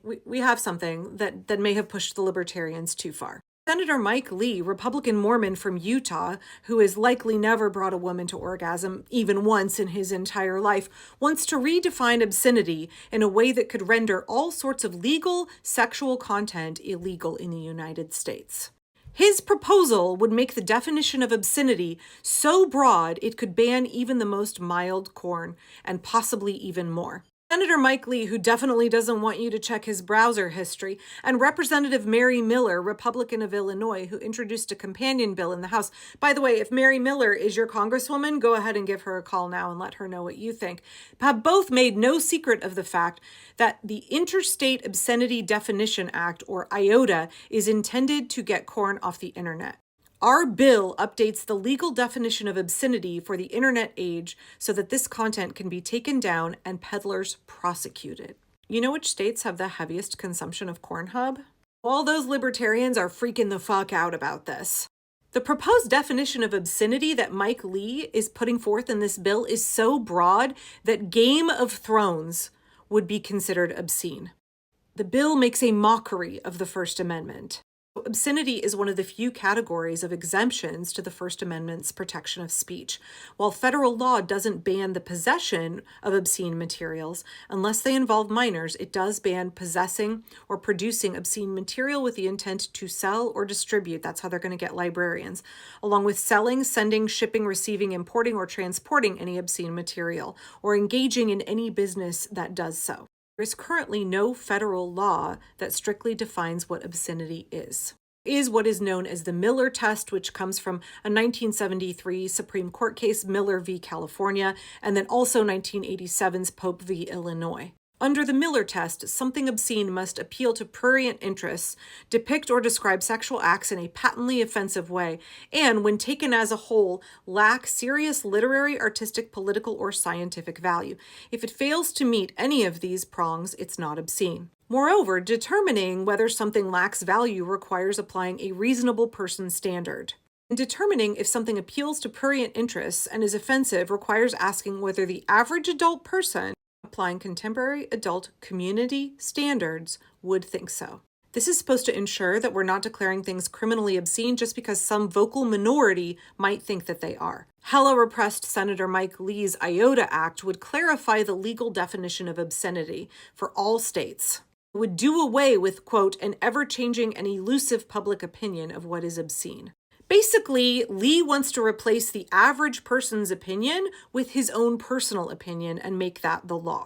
we have something that may have pushed the libertarians too far. Senator Mike Lee, Republican Mormon from Utah, who has likely never brought a woman to orgasm even once in his entire life, wants to redefine obscenity in a way that could render all sorts of legal sexual content illegal in the United States. His proposal would make the definition of obscenity so broad it could ban even the most mild porn, and possibly even more. Senator Mike Lee, who definitely doesn't want you to check his browser history, and Representative Mary Miller, Republican of Illinois, who introduced a companion bill in the House. By the way, if Mary Miller is your congresswoman, go ahead and give her a call now and let her know what you think. Have both made no secret of the fact that the Interstate Obscenity Definition Act, or IOTA, is intended to get porn off the internet. Our bill updates the legal definition of obscenity for the internet age so that this content can be taken down and peddlers prosecuted. You know which states have the heaviest consumption of Pornhub? All those libertarians are freaking the fuck out about this. The proposed definition of obscenity that Mike Lee is putting forth in this bill is so broad that Game of Thrones would be considered obscene. The bill makes a mockery of the First Amendment. Obscenity is one of the few categories of exemptions to the First Amendment's protection of speech. While federal law doesn't ban the possession of obscene materials, unless they involve minors, it does ban possessing or producing obscene material with the intent to sell or distribute. That's how they're going to get librarians, along with selling, sending, shipping, receiving, importing, or transporting any obscene material, or engaging in any business that does so. There is currently no federal law that strictly defines what obscenity is. It is what is known as the Miller test, which comes from a 1973 Supreme Court case, Miller v. California, and then also 1987's Pope v. Illinois. Under the Miller test, something obscene must appeal to prurient interests, depict or describe sexual acts in a patently offensive way, and, when taken as a whole, lack serious literary, artistic, political, or scientific value. If it fails to meet any of these prongs, it's not obscene. Moreover, determining whether something lacks value requires applying a reasonable person standard. And determining if something appeals to prurient interests and is offensive requires asking whether the average adult person applying contemporary adult community standards would think so. This is supposed to ensure that we're not declaring things criminally obscene just because some vocal minority might think that they are. Hella repressed Senator Mike Lee's IOTA Act would clarify the legal definition of obscenity for all states. It would do away with, quote, an ever-changing and elusive public opinion of what is obscene. Basically, Lee wants to replace the average person's opinion with his own personal opinion and make that the law.